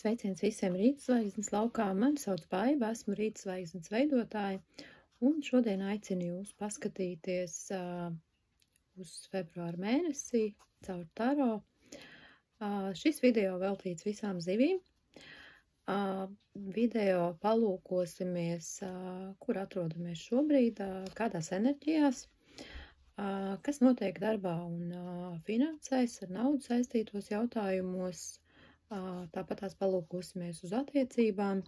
Sveiciens visiem rītzvaigznes laukā. Mani sauc Baiba, esmu rītzvaigznes veidotāja, un šodien aicinu jūs paskatīties uz februāra mēnesī caur taro. Šis video veltīts visām zivīm. Video palūkosimies, kur atrodamies šobrīd, kādās enerģijās, kas notiek darbā un finansēs ar naudu saistītos jautājumos. Tāpat tās palūkosimies uz attiecībām.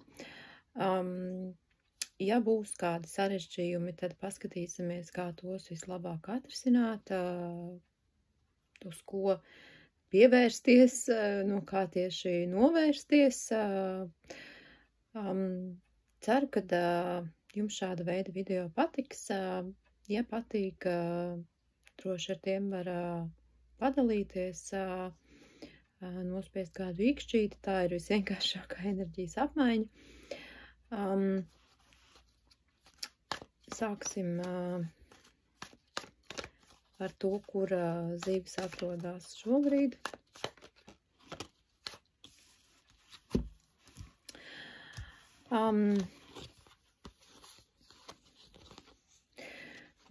Ja būs kādi sarežģījumi, tad paskatīsimies, kā tos vislabāk atrisināt, uz ko pievērsties, no kā tieši novērsties. Ceru, ka jums šāda veida video patiks. Ja patīk, droši ar tiem var padalīties, nospiest kādu īkšķīti, tā ir visvienkāršākā enerģijas apmaiņa. Sāksim ar to, kur zivis atrodas šobrīd.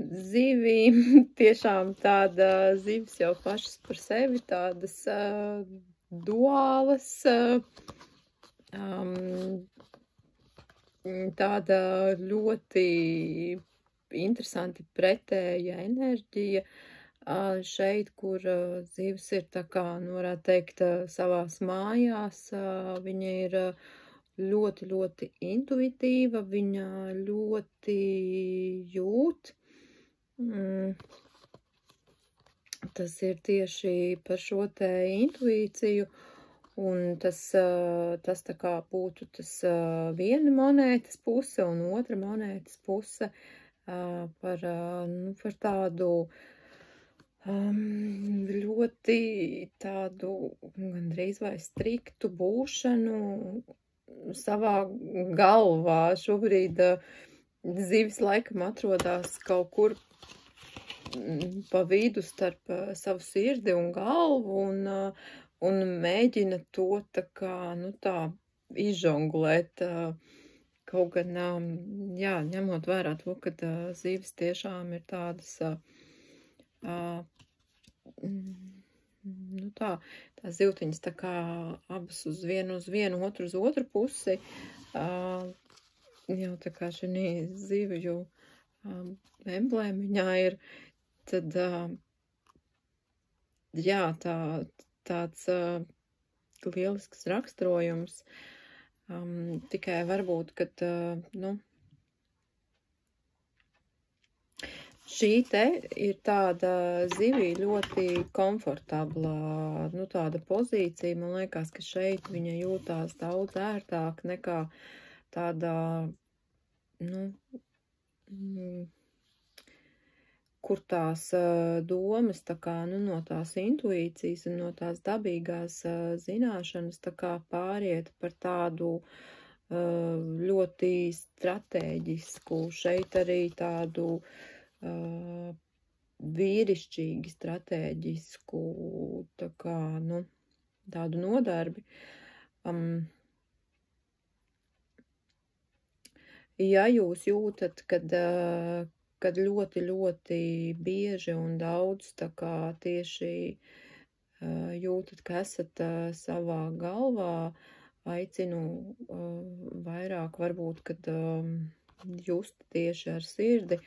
Zivīm tiešām tāda zivis jau pašas par sevi tādas duālas, tāda ļoti interesanti pretēja enerģija šeit, kur zivis ir tā kā, varētu teikt, savās mājās. Viņa ir ļoti, ļoti intuitīva, viņa ļoti jūt. Tas ir tieši par šo te intuīciju, un tas tā kā būtu tas viena monētas puse un otra monētas puse par tādu ļoti tādu gandrīz vai striktu būšanu savā galvā. Šobrīd zivis laikam atrodas kaut kur pa vidu starp savu sirdi un galvu un mēģina to tā kā, tā izžonglēt. Kaut gan, ņemot vērā to, ka zivis tiešām ir tādas, tā zivtiņas tā kā abas uz vienu, otru uz otru pusi. Jau tā kā šī zivju emblēmiņā ir, tad, tāds lielisks raksturojums. Tikai varbūt, kad, šī te ir tāda zivī ļoti komfortabla, tāda pozīcija. Man liekas, ka šeit viņa jūtās daudz ērtāk nekā tādā, kur tās domas, tā kā, no tās intuīcijas un no tās dabīgās zināšanas, tā kā pāriet par tādu ļoti stratēģisku, šeit arī tādu vīrišķīgi stratēģisku, tā kā, tādu nodarbi. Ja jūs jūtat, kad ļoti, ļoti bieži un daudz tā kā tieši jūtat, ka esat savā galvā, aicinu vairāk varbūt, kad just tieši ar sirdi,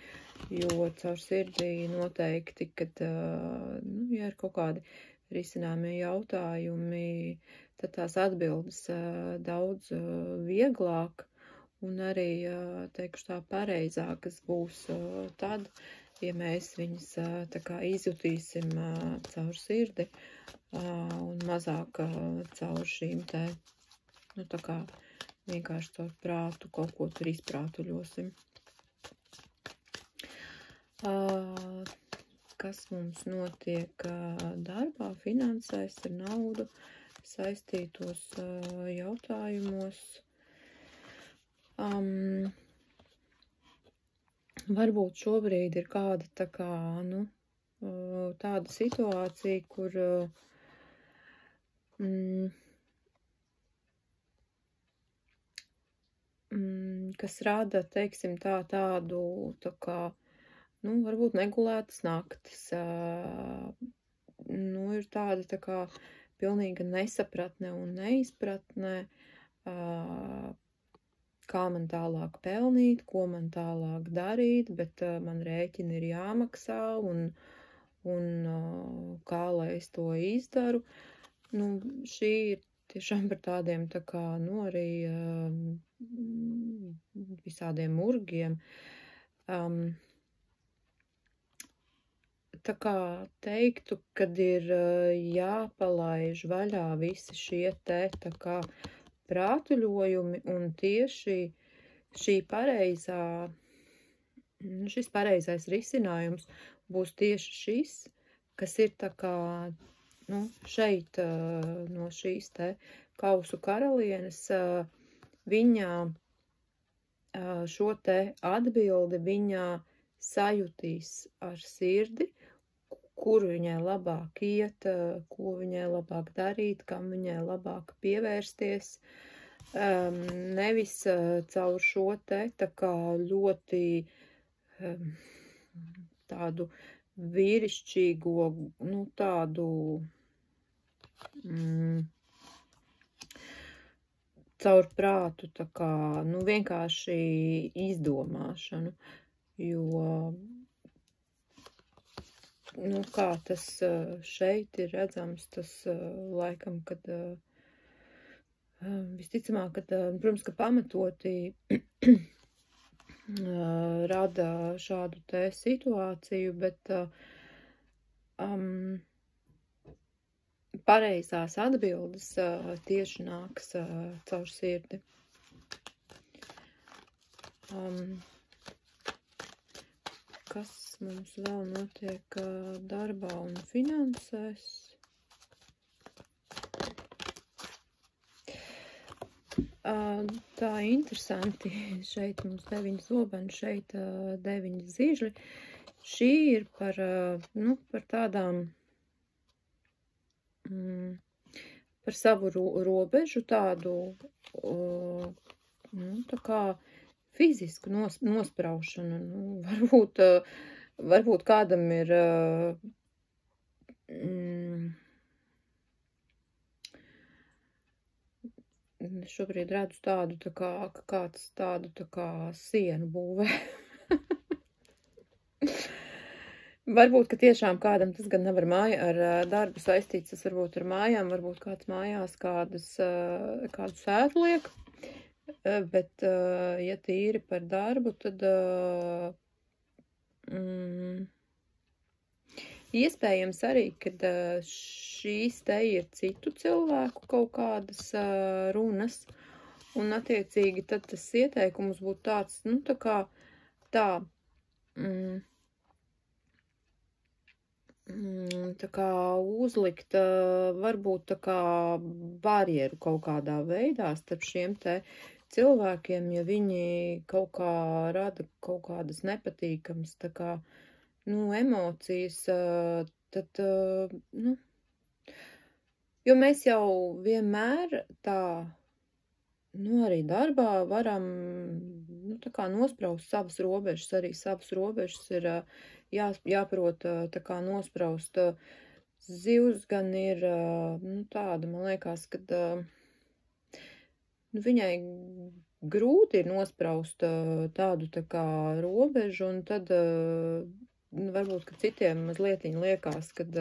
jo caur sirdi noteikti, kad, ja ir kaut kādi risināmie jautājumi, tad tās atbildes daudz vieglāk. Un arī, teikšu tā, pareizākas būs tad, ja mēs viņas tā kā izjutīsim caur sirdi un mazāk caur šīm te, tā kā vienkārši caur prātu kaut ko tur izprātuļosim. Kas mums notiek darbā, finansēs, ar naudu saistītos jautājumos? Varbūt šobrīd ir kāda tā kā, tāda situācija, kur kas rada, teiksim tādu, tā kā, nu, varbūt negulētas naktis, nu, ir tāda tā kā pilnīga nesapratne un neizpratne, kā man tālāk pelnīt, ko man tālāk darīt, bet man rēķini ir jāmaksā un kā lai es to izdaru. Nu, šī ir tiešām par tādiem tā kā, nu, arī visādiem murgiem. Tā kā teiktu, kad ir jāpalaiž vaļā visi šie te tā kā prātuļojumi un tieši šis pareizais risinājums būs tieši šis, kas ir tā kā, nu, šeit no šīs te kausu karalienes, viņā šo te atbildi viņā sajutīs ar sirdi, kur viņai labāk iet, ko viņai labāk darīt, kam viņai labāk pievērsties. Nevis caur šo te tā kā ļoti tādu vīrišķīgo, nu, tādu caur prātu tā kā, nu, vienkārši izdomāšanu, jo nu, kā tas šeit ir redzams, tas laikam, kad visticamāk, kad, protams, ka pamatoti rada šādu te situāciju, bet pareizās atbildes tieši nāks caur sirdi. Kas mums vēl notiek darbā un finansēs? Tā interesanti. Šeit mums 9 zobeni, šeit 9 zižļi. Šī ir par, nu, par tādām, par savu robežu tādu, nu, tā kā fizisku nospraušanu. Nu, varbūt kādam ir šobrīd redzu tādu, tā kā, kāds tādu, tā kā sienu būvē. Varbūt, ka tiešām kādam tas gan nav ar darbu saistīts, tas varbūt ar mājām, varbūt kāds mājās kādu sētu liek. Bet, ja tīri par darbu, tad iespējams arī, kad šīs te ir citu cilvēku kaut kādas runas, un attiecīgi tad tas ieteikums būtu tāds, nu, tā kā tā kā uzlikt, varbūt tā kā barjeru kaut kādā veidā starp šiem te cilvēkiem, ja viņi kaut kā rada kaut kādas nepatīkamas, tā kā, nu, emocijas, tad, nu, jo mēs jau vienmēr tā, nu, arī darbā varam, nu, tā kā nospraust savas robežas, arī savas robežas ir jāprot tā kā nospraust. Zivs gan ir, nu, tāda, man liekas, kad, nu, viņai grūti ir nospraust tādu tā kā robežu, un tad, nu, varbūt, ka citiem mazlietiņ liekas, kad,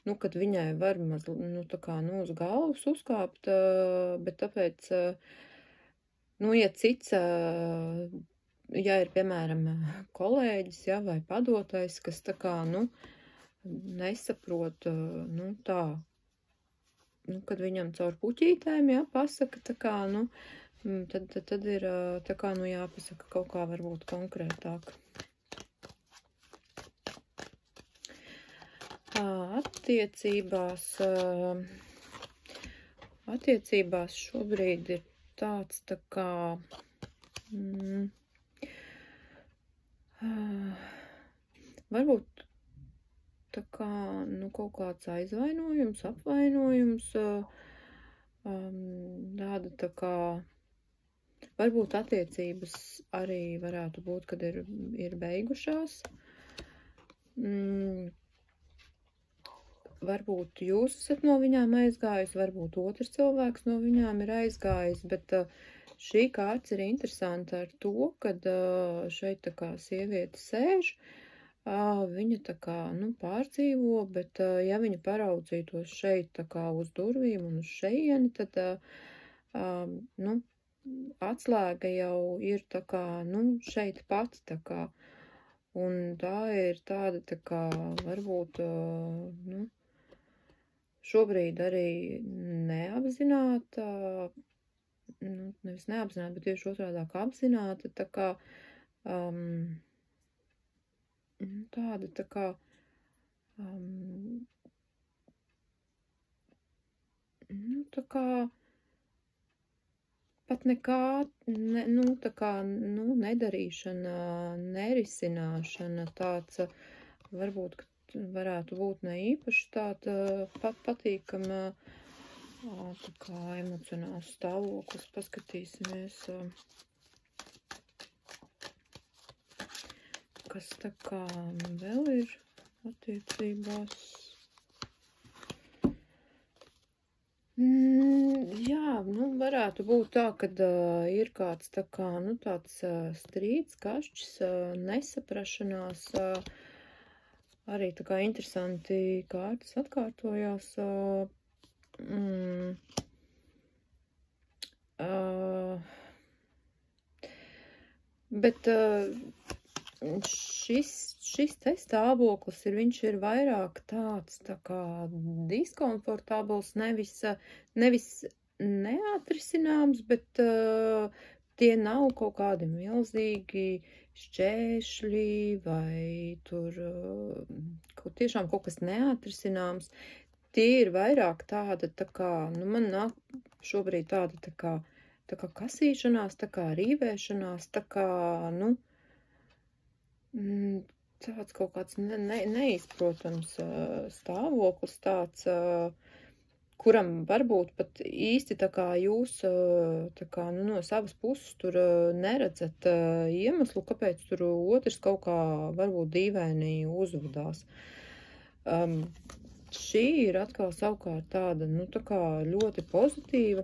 nu, kad viņai var nu, tā kā, nu, uz galvas uzkāpt, bet tāpēc, nu, ja cits, ja ir, piemēram, kolēģis, ja, vai padotais, kas tā kā, nu, nesaprot, nu, tā, nu, kad viņam caur puķītēm, ja, pasaka, tā kā, nu, tad ir, tā kā, nu, jāpasaka kaut kā varbūt konkrētāk. Attiecībās šobrīd ir tāds, tā kā, varbūt tā kā, nu, kaut kāds aizvainojums, apvainojums, tāda tā kā, Varbūt attiecības arī varētu būt, kad ir beigušās. Varbūt jūs esat no viņām aizgājis, varbūt otrs cilvēks no viņām ir aizgājis, bet šī kārts ir interesanta ar to, kad šeit tā kā sieviete sēž, viņa tā kā, pārdzīvo, bet ja viņa paraudzītos šeit tā kā uz durvīm un uz šeieni, tad, atslēga jau ir tā kā, šeit pat tā kā, un tā ir tāda tā kā, varbūt, šobrīd arī neapzināta, nevis neapzināta, bet tieši otrādāk apzināta, tā kā, tāda tā kā, tā kā, pat nekā, tā kā, nedarīšana, nerisināšana, tāds, varbūt, ka varētu būt ne īpaši tāda patīkama, tā kā emocionāls stāvoklis, paskatīsimies, kas tā kā vēl ir attiecībās. Jā, varētu būt tā, kad ir kāds tā kā, tāds strīds, kašķis, nesaprašanās, arī tā kā interesanti kārtas atkārtojās, bet šis te stāvoklis viņš ir vairāk tāds tā kā diskomfortabls, nevis neatrisināms, bet tie nav kaut kādi milzīgi šķēršļi vai tur tiešām kaut kas neatrisināms. Tie ir vairāk tāda tā kā, man nāk šobrīd tāda tā kā kasīšanās, tā kā rīvēšanās, tā kā, tāds kaut kāds neizprotams stāvoklis, tāds, kuram varbūt pat īsti tā kā jūs tā kā, no savas puses tur neredzat iemeslu, kāpēc tur otrs kaut kā varbūt dīvaini uzvedās. Šī ir atkal savukārt tāda, tā kā ļoti pozitīva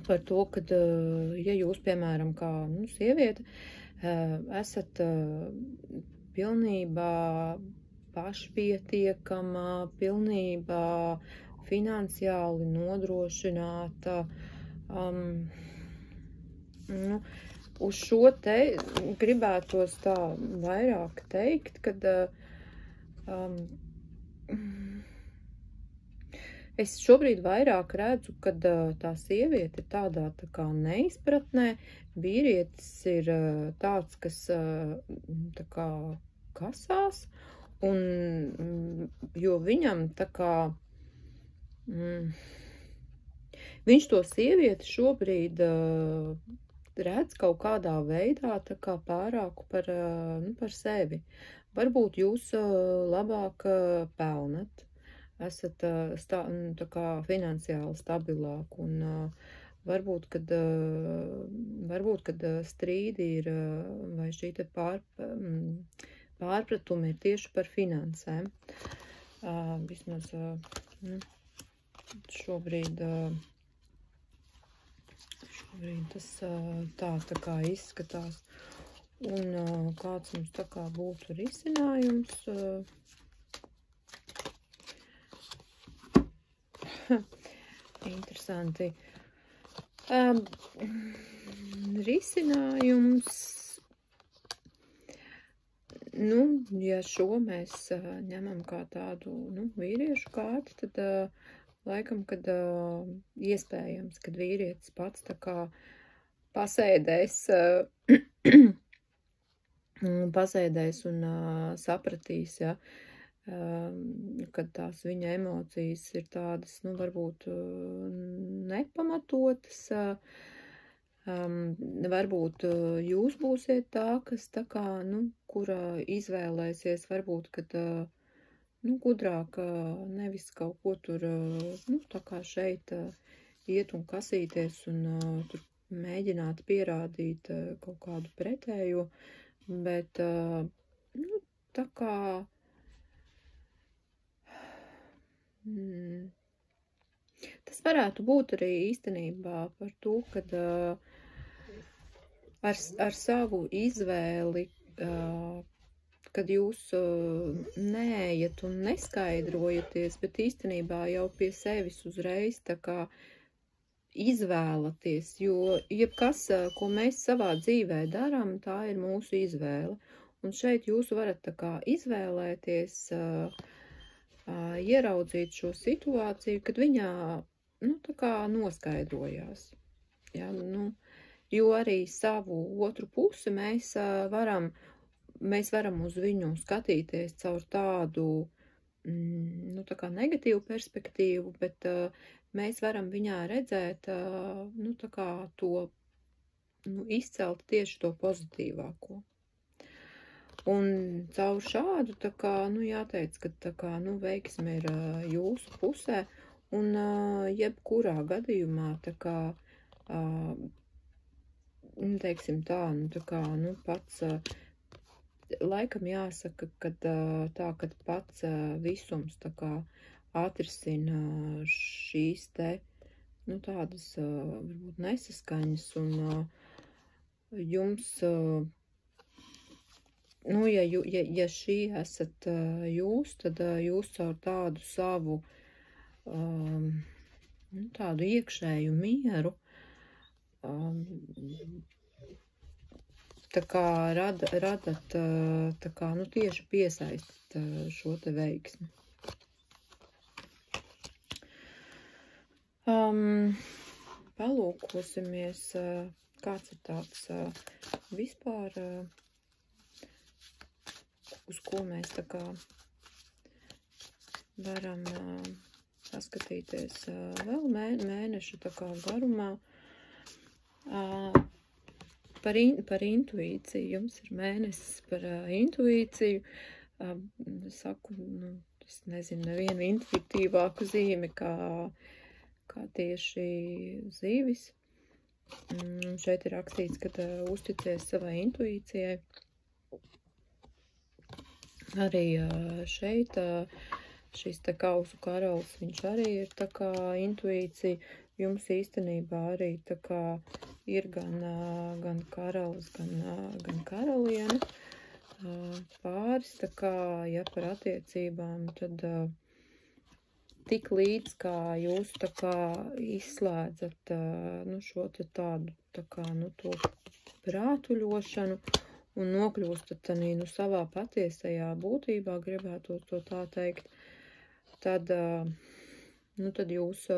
par to, kad, ja jūs, piemēram, kā, sieviete, esat pilnībā pašpietiekama, pilnībā finansiāli nodrošināta. Uz šo te gribētos tā vairāk teikt, kad es šobrīd vairāk redzu, kad tā sieviete ir tādā tā kā neizpratnē, vīrietis ir tāds, kas tā kā kasās, un jo viņam tā kā, viņš to sievieti šobrīd redz kaut kādā veidā tā kā pārāku par sevi. Varbūt jūs labāk pelnat, esat tā kā finansiāli stabilāk, un varbūt, kad strīdi ir, vai šī te pārpratumi ir tieši par finansēm. Vismaz šobrīd tas tā kā izskatās. Un kāds mums tā kā būtu risinājums? Interesanti. Risinājums, ja šo mēs ņemam kā tādu, vīriešu kārtu, tad laikam, kad iespējams, kad vīrietis pats tā kā pasēdēs un sapratīs, ja, kad tās viņa emocijas ir tādas, varbūt nepamatotas, varbūt jūs būsiet tā, kas tā kā, kura izvēlēsies, varbūt, kad, gudrāk nevis kaut ko tur, tā kā šeit iet un kasīties un tur mēģināt pierādīt kaut kādu pretējo, bet, nu, tā kā tas varētu būt arī īstenībā par to, kad ar savu izvēli, kad jūs neejat un neskaidrojaties, bet īstenībā jau pie sevis uzreiz tā kā izvēlaties, jo jebkas, ko mēs savā dzīvē darām, tā ir mūsu izvēle. Un šeit jūs varat tā kā izvēlēties, ieraudzīt šo situāciju, kad viņā, nu, tā kā noskaidrojās. Ja, nu, jo arī savu otru pusi mēs varam uz viņu skatīties caur tādu, nu, tā kā negatīvu perspektīvu, bet mēs varam viņā redzēt, nu, tā kā to, nu, izcelt tieši to pozitīvāko. Un caur šādu, tā kā, nu, jāteic, ka tā kā, nu, veiksme ir jūsu pusē, un jebkurā gadījumā, tā kā, teiksim tā, nu, tā kā, nu, pats, laikam jāsaka, kad tā, kad pats visums, tā kā, atrisina šīs te, nu, tādas, varbūt nesaskaņas, un jums, nu, ja šī esat jūs, tad jūs caur tādu savu, nu, tādu iekšēju mieru, tā kā radat, tā kā, nu, tieši piesaistat šo te veiksmi. Palūkosimies, kāds ir tāds vispār, uz ko mēs tā kā varam paskatīties vēl mēneša tā kā garumā. Par intuīciju. Jums ir mēnesis par intuīciju. Saku, nu, es nezinu, nevienu intuitīvāku zīmi kā tieši zīvis. Šeit ir rakstīts, ka uzticies savai intuīcijai. Arī šeit šis te kausu karalis, viņš arī ir tā kā intuīcija. Jums īstenībā arī tā kā ir gan karalis, gan karaliene. Pāris, tā kā, ja par attiecībām, tad tik līdz, kā jūs tā kā izslēdzat, nu, šo te tādu, tā kā, nu, to prātuļošanu un nokļūstat tanī, nu, savā patiesajā būtībā, gribētu to tā teikt, tad, nu, tad jūs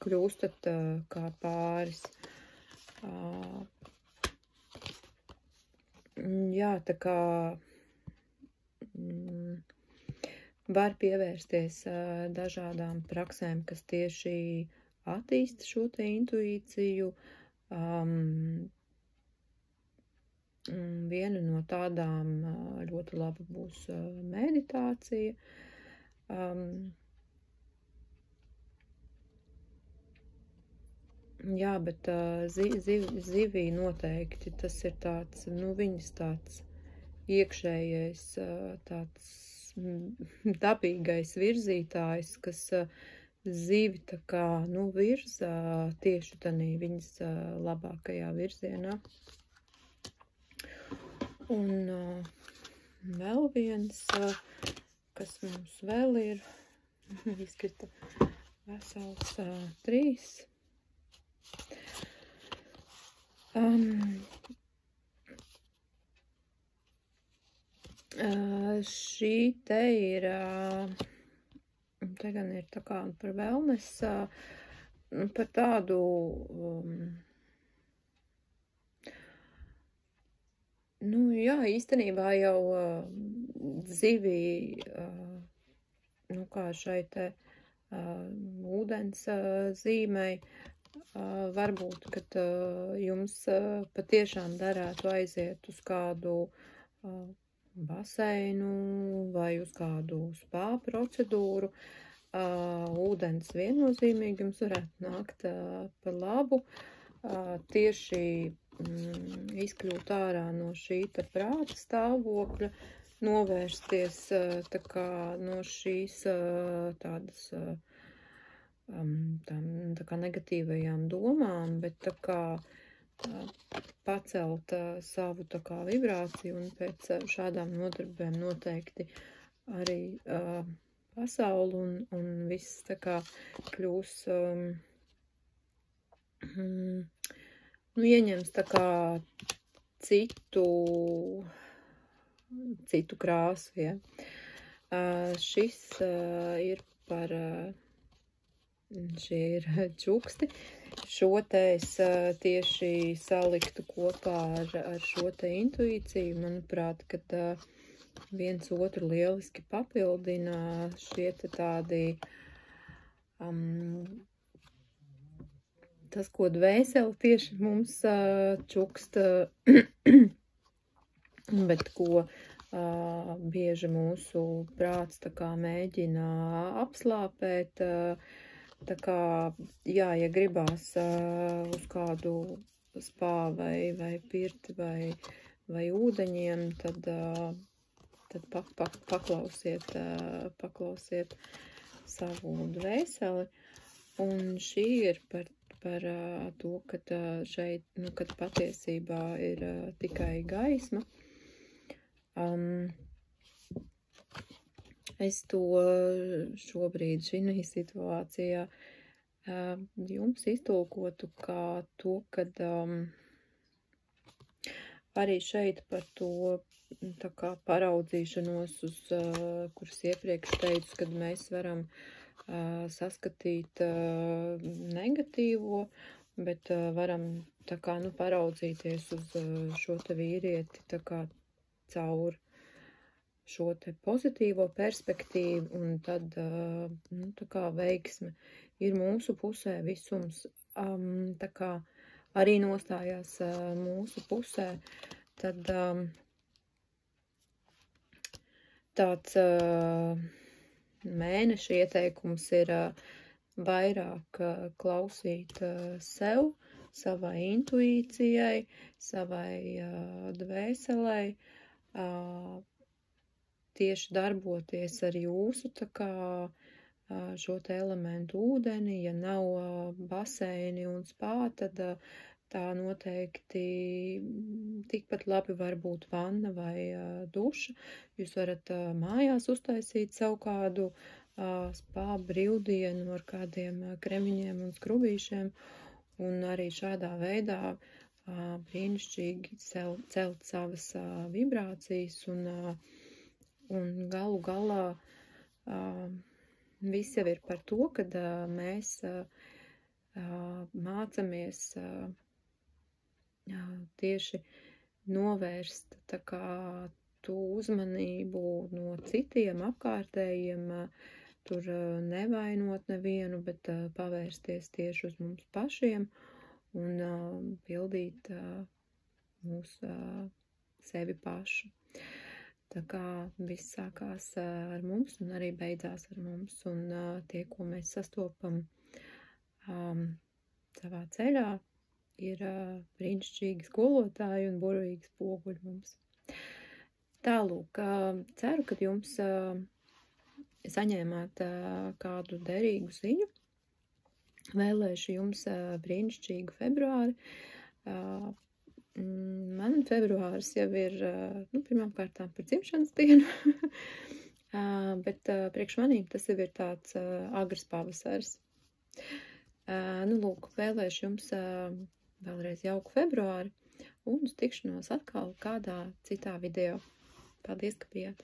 kļūstat kā pāris. Jā, tā kā var pievērsties dažādām praksēm, kas tieši attīsta šo te intuīciju. Viena no tādām ļoti laba būs meditācija. Jā, bet zivī noteikti tas ir tāds, nu, viņas tāds iekšējais, tāds dabīgais virzītājs, kas zivi tā kā, nu, virza tieši tanī viņas labākajā virzienā. Un vēl viens, kas mums vēl ir, izkrita vesels 3. Šī te ir, te gan ir tā kā par wellness, par tādu, nu, jā, īstenībā jau zivī, nu, kā šai te ūdens zīmei, varbūt, kad jums patiešām derētu aiziet uz kādu baseinu vai uz kādu spā procedūru. Ūdens viennozīmīgi jums varētu nākt par labu. tieši izkļūt ārā no šī prāta stāvokļa, novērsties tā kā no šīs tādas tā kā negatīvajām domām, bet tā kā pacelt savu tā kā vibrāciju, un pēc šādām nodarbēm noteikti arī pasauli un viss tā kā kļūs, ieņems tā kā citu krāsu, ja. Šis ir par, šie ir čuksti. Šo te es tieši saliktu kopā ar šo te intuīciju. Manuprāt, kad viens otru lieliski papildina šie te tādi, tas, ko dvēseli tieši mums čuksta, bet ko bieži mūsu prāts tā kā mēģina apslāpēt, tā kā, jā, ja gribās uz kādu spā vai pirti vai ūdeņiem, tad paklausiet savu dvēseli. Un šī ir par to, kad šeit, kad patiesībā ir tikai gaisma. Es to šobrīd šī situācijā jums iztulkotu kā to, kad arī šeit par to tā kā paraudzīšanos uz, kuras iepriekš teicu, kad mēs varam saskatīt negatīvo, bet varam tā kā, paraudzīties uz šo te vīrieti tā kā caur šo te pozitīvo perspektīvu, un tad, tā kā veiksme ir mūsu pusē, visums, tā kā arī nostājās mūsu pusē, tad tāds mēneša ieteikums ir vairāk klausīt sev, savai intuīcijai, savai dvēselei, tieši darboties ar jūsu tā kā šo te elementu ūdeni. Ja nav baseini un spā, tad tā noteikti tikpat labi var būt vanna vai duša. Jūs varat mājās uztaisīt savu kādu spā brīvdienu ar kādiem kremiņiem un skrubīšiem, un arī šādā veidā brīnišķīgi celt savas vibrācijas, un galu galā viss jau ir par to, kad mēs mācamies tieši novērst tā kā tu uzmanību no citiem apkārtējiem, tur nevainot nevienu, bet pavērsties tieši uz mums pašiem un pildīt mūsu sevi pašu. Tā kā viss sākās ar mums un arī beidzās ar mums, un tie, ko mēs sastopam savā ceļā, ir brīnišķīgi skolotāji un burvīgi spoguļi mums. Tālūk, ceru, ka jums saņēmāt kādu derīgu ziņu. Vēlēšu jums brīnišķīgu februāri. Man februāris jau ir, pirmām kārtām par dzimšanas dienu, bet priekš manīm tas jau ir tāds agrs pavasaris. Lūk, vēlēšu jums vēlreiz jauku februāri un uz tikšanos atkal kādā citā video. Paldies, ka bijāt!